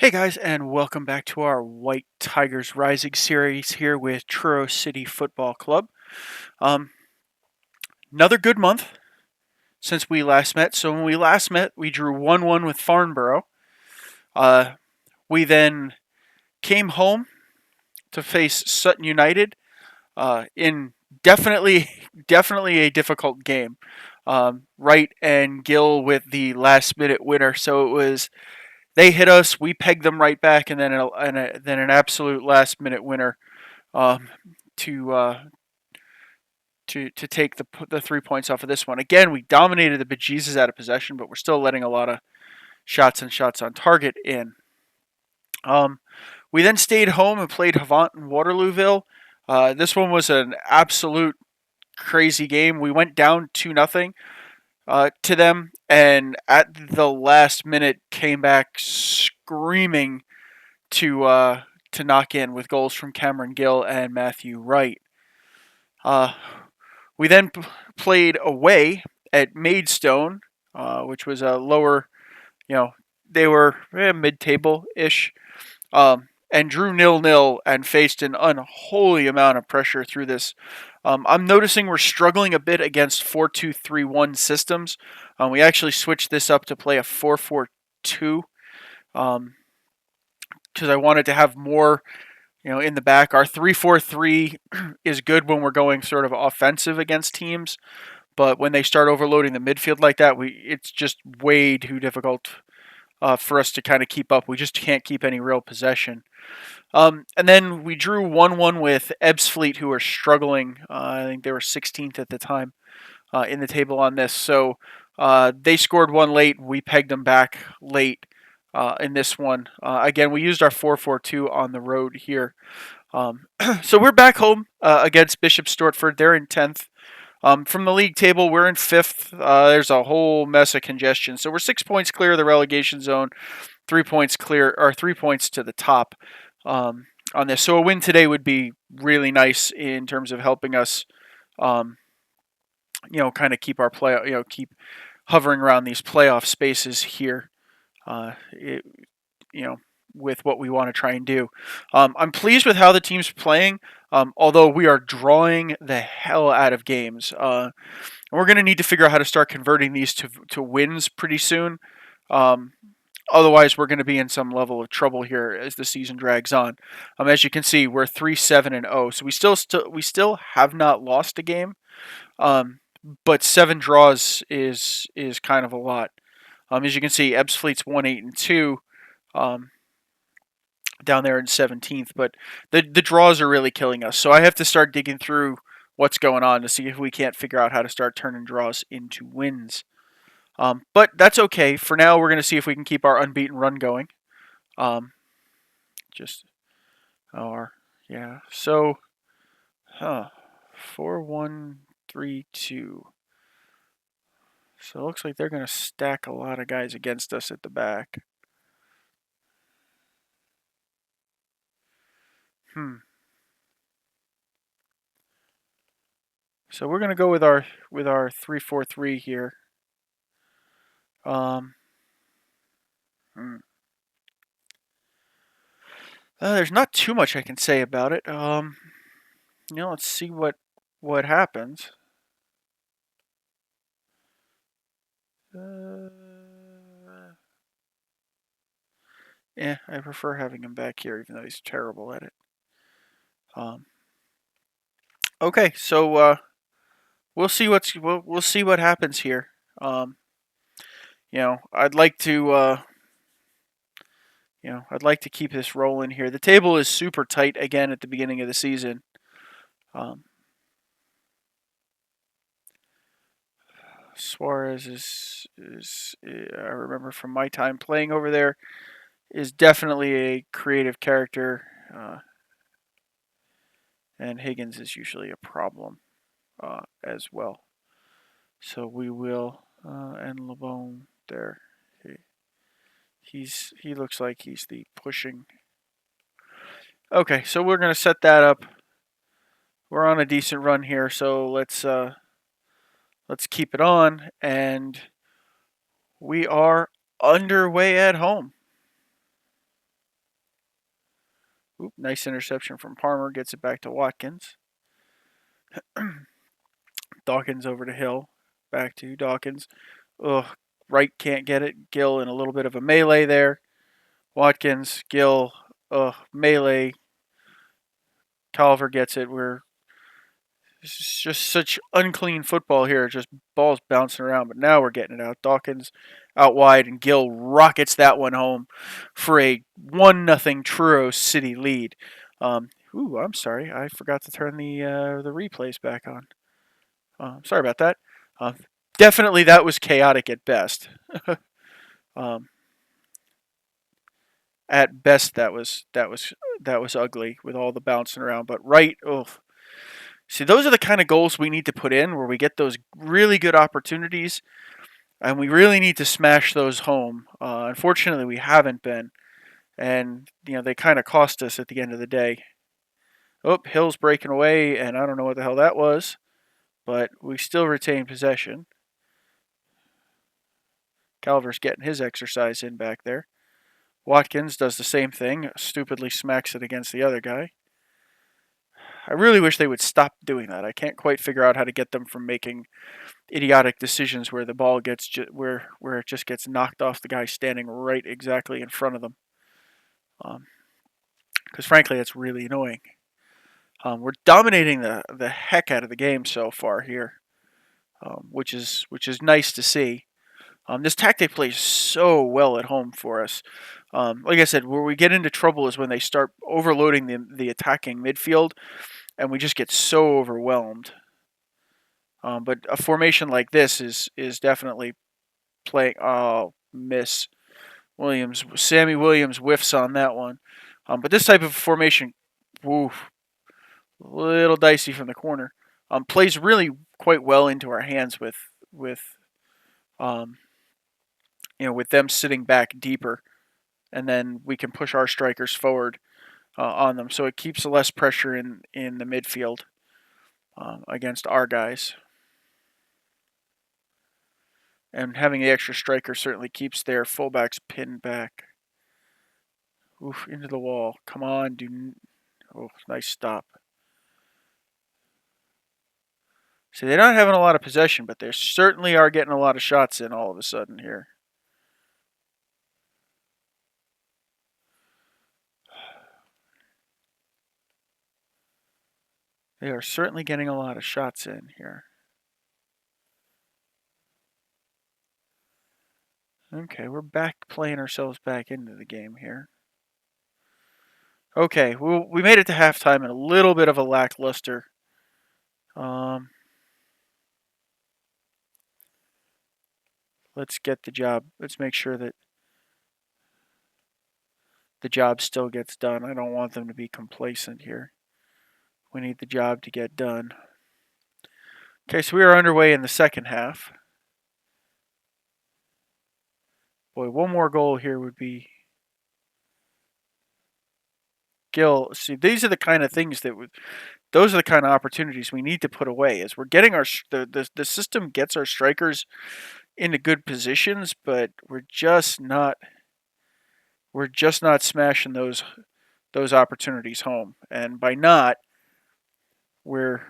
Hey guys, and welcome back to our White Tigers Rising series here with Truro City Football Club. Um, Another good month since we last met. So when we last met, we drew 1-1 with Farnborough. Uh, we then came home to face Sutton United in definitely a difficult game. Wright and Gill with the last minute winner. So it was they hit us, we pegged them right back, and then an absolute last minute winner um, to to take the 3 points off of this one. Again, we dominated the bejesus out of possession, but we're still letting a lot of shots on target in. Um, we then stayed home and played Havant and Waterlooville. This one was an absolute crazy game. We went down 2-0 to them, and at the last minute came back screaming to knock in with goals from Cameron Gill and Matthew Wright. Uh, we then played away at Maidstone, which was a lower, they were mid-table ish, and drew 0-0 and faced an unholy amount of pressure through this. I'm noticing we're struggling a bit against 4-2-3-1 systems. We actually switched this up to play a 4-4-2 because I wanted to have more in the back. Our 3-4-3 is good when we're going sort of offensive against teams, but when they start overloading the midfield like that, it's just way too difficult for us to kind of keep up. We just can't keep any real possession. And then we drew 1-1 with Ebbsfleet, who are struggling. I think they were 16th at the time in the table on this. So they scored one late. We pegged them back late in this one. Again, we used our 4-4-2 on the road here. So we're back home against Bishop Stortford. They're in 10th. From the league table, we're in 5th. There's a whole mess of congestion. So we're 6 points clear of the relegation zone, 3 points clear, or 3 points to the top on this. So a win today would be really nice in terms of helping us, kind of keep our play, keep hovering around these playoff spaces here. It, you know, with what we want to try and do. I'm pleased with how the team's playing, although we are drawing the hell out of games. We're going to need to figure out how to start converting these to wins pretty soon. Otherwise, we're going to be in some level of trouble here as the season drags on. As you can see, we're 3-7-0, so we still have not lost a game. But 7 draws is kind of a lot. As you can see, Ebbsfleet's 1-8-2. Down there in 17th, but the draws are really killing us. So I have to start digging through what's going on to see if we can't figure out how to start turning draws into wins. But that's okay. For now, we're going to see if we can keep our unbeaten run going. Just our yeah. So, 4-1-3-2. So it looks like they're going to stack a lot of guys against us at the back. So we're going to go with our 3-4-3 here. There's not too much I can say about it. Let's see what happens. I prefer having him back here, even though he's terrible at it. Okay, so we'll see we'll see what happens here. I'd like to I'd like to keep this rolling here. The table is super tight again at the beginning of the season. Suarez is I remember from my time playing over there, is definitely a creative character, and Higgins is usually a problem as well. So we will and LeBone there. He looks like he's the pushing. Okay, so we're gonna set that up. We're on a decent run here, so let's keep it on, and we are underway at home. Oop, nice interception from Palmer. Gets it back to Watkins. Dawkins over to Hill. Back to Dawkins. Ugh, Wright can't get it. Gill in a little bit of a melee there. Watkins, Gill, melee. Calver gets it. It's just such unclean football here. Just balls bouncing around. But now we're getting it out. Dawkins out wide, and Gill rockets that one home for a 1-0 Truro City lead. I'm sorry. I forgot to turn the replays back on. Sorry about that. Definitely that was chaotic at best. At best, that was ugly with all the bouncing around. But Wright, see, those are the kind of goals we need to put in where we get those really good opportunities, and we really need to smash those home. Unfortunately, we haven't been, and they kind of cost us at the end of the day. Oh, Hill's breaking away, and I don't know what the hell that was, but we still retain possession. Calver's getting his exercise in back there. Watkins does the same thing, stupidly smacks it against the other guy. I really wish they would stop doing that. I can't quite figure out how to get them from making idiotic decisions where the ball gets where it just gets knocked off the guy standing right exactly in front of them. Because frankly, that's really annoying. We're dominating the heck out of the game so far here, which is nice to see. This tactic plays so well at home for us. Like I said, where we get into trouble is when they start overloading the attacking midfield, and we just get so overwhelmed. But a formation like this is definitely playing. Oh, miss. Sammy Williams whiffs on that one. But this type of formation, woof, little dicey from the corner. Plays really quite well into our hands with them sitting back deeper, and then we can push our strikers forward on them. So it keeps less pressure in the midfield against our guys. And having the extra striker certainly keeps their fullbacks pinned back. Oof, into the wall. Come on, nice stop. See, they're not having a lot of possession, but they certainly are getting a lot of shots in all of a sudden here. They are certainly getting a lot of shots in here. Okay, we're back playing ourselves back into the game here. Okay, we made it to halftime in a little bit of a lackluster. Let's get the job. Let's make sure that the job still gets done. I don't want them to be complacent here. We need the job to get done. Okay, so we are underway in the second half. Boy, one more goal here would be Gill. See, these are the kind of things those are the kind of opportunities we need to put away. As we're getting the system gets our strikers into good positions, but we're just not smashing those opportunities home. And by not, we're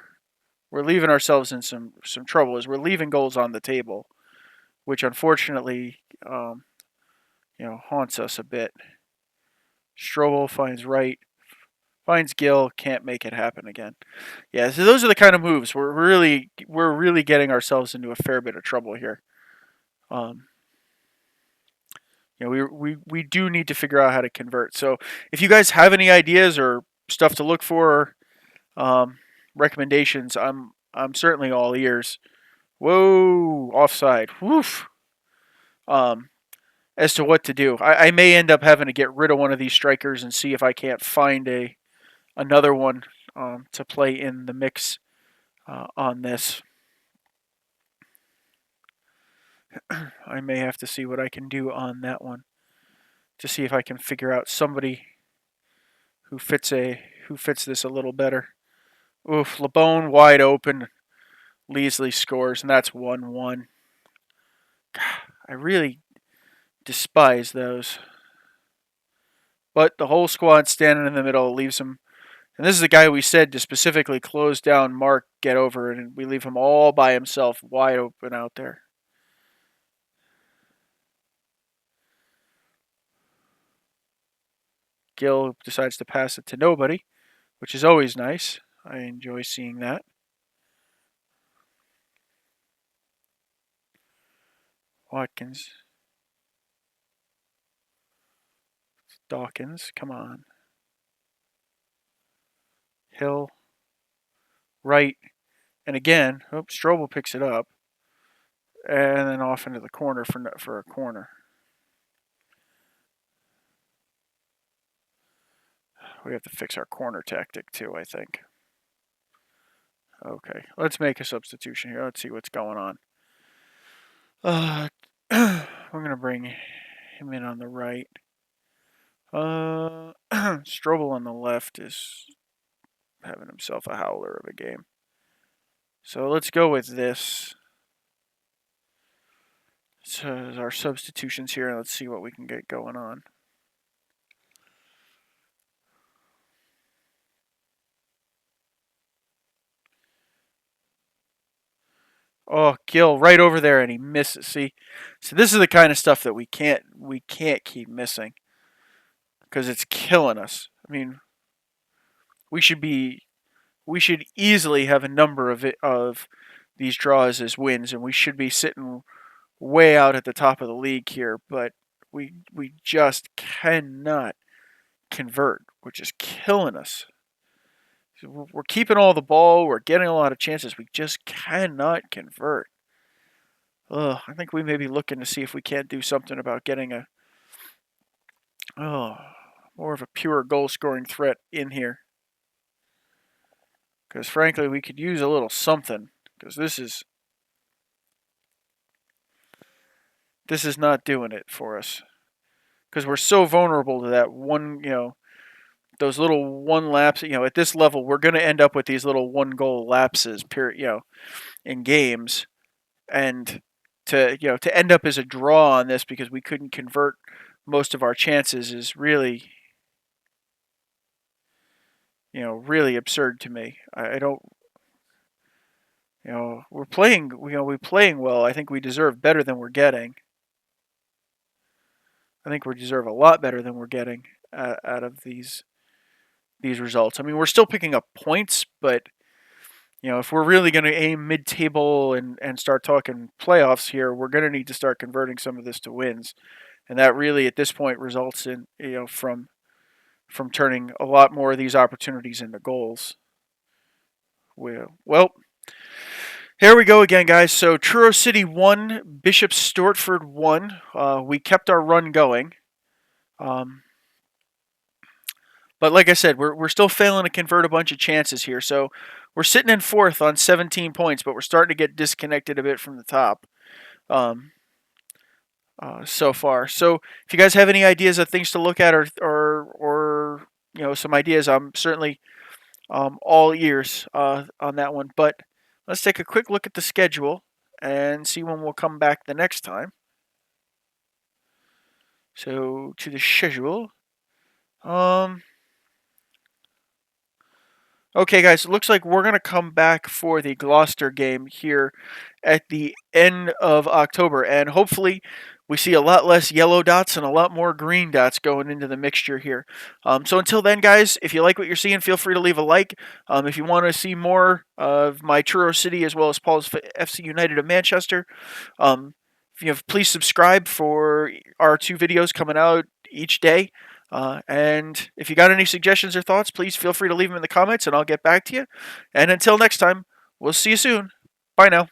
leaving ourselves in some trouble as we're leaving goals on the table, which unfortunately haunts us a bit. Strobel finds Wright, finds Gill, can't make it happen again. Yeah, so those are the kind of moves we're really getting ourselves into a fair bit of trouble here. We do need to figure out how to convert. So if you guys have any ideas or stuff to look for, recommendations, I'm certainly all ears. Whoa, offside. Woof. As to what to do, I may end up having to get rid of one of these strikers and see if I can't find another one to play in the mix on this. I may have to see what I can do on that one to see if I can figure out somebody who fits this a little better. Oof, LeBone wide open. Leasley scores, and that's 1-1. God, I really despise those. But the whole squad standing in the middle leaves him. And this is the guy we said to specifically close down Mark, get over, and we leave him all by himself, wide open out there. Gil decides to pass it to nobody, which is always nice. I enjoy seeing that. Watkins. Dawkins, come on. Hill. Right. And again, Strobel picks it up. And then off into the corner for a corner. We have to fix our corner tactic too, I think. Okay, let's make a substitution here. Let's see what's going on. I'm going to bring him in on the right. Strobel on the left is having himself a howler of a game. So let's go with this. So our substitutions here, and let's see what we can get going on. Oh, Gil right over there, and he misses. See, so this is the kind of stuff that we can't keep missing because it's killing us. I mean, we should easily have a number of these draws as wins, and we should be sitting way out at the top of the league here. But we just cannot convert, which is killing us. We're keeping all the ball. We're getting a lot of chances. We just cannot convert. I think we may be looking to see if we can't do something about getting more of a pure goal-scoring threat in here. Because frankly, we could use a little something. Because this is not doing it for us. Because we're so vulnerable to that one, those little one laps. At this level, we're going to end up with these little one-goal lapses, in games, and to end up as a draw on this because we couldn't convert most of our chances is really, really absurd to me. I don't, we're playing, well. I think we deserve better than we're getting. I think we deserve a lot better than we're getting out of these results. I mean, we're still picking up points, but if we're really going to aim mid-table and start talking playoffs here, we're going to need to start converting some of this to wins, and that really at this point results in from turning a lot more of these opportunities into goals. Well, here we go again, guys. So Truro City 1, Bishop Stortford 1. We kept our run going. But like I said, we're still failing to convert a bunch of chances here. So we're sitting in fourth on 17 points, but we're starting to get disconnected a bit from the top so far. So if you guys have any ideas of things to look at or some ideas, I'm certainly all ears on that one. But let's take a quick look at the schedule and see when we'll come back the next time. So to the schedule. Okay, guys, it looks like we're going to come back for the Gloucester game here at the end of October, and hopefully we see a lot less yellow dots and a lot more green dots going into the mixture here. So until then, guys, if you like what you're seeing, feel free to leave a like. If you want to see more of my Truro City as well as Paul's FC United of Manchester, please subscribe for our 2 videos coming out each day. And if you got any suggestions or thoughts, please feel free to leave them in the comments and I'll get back to you. And until next time, we'll see you soon. Bye now.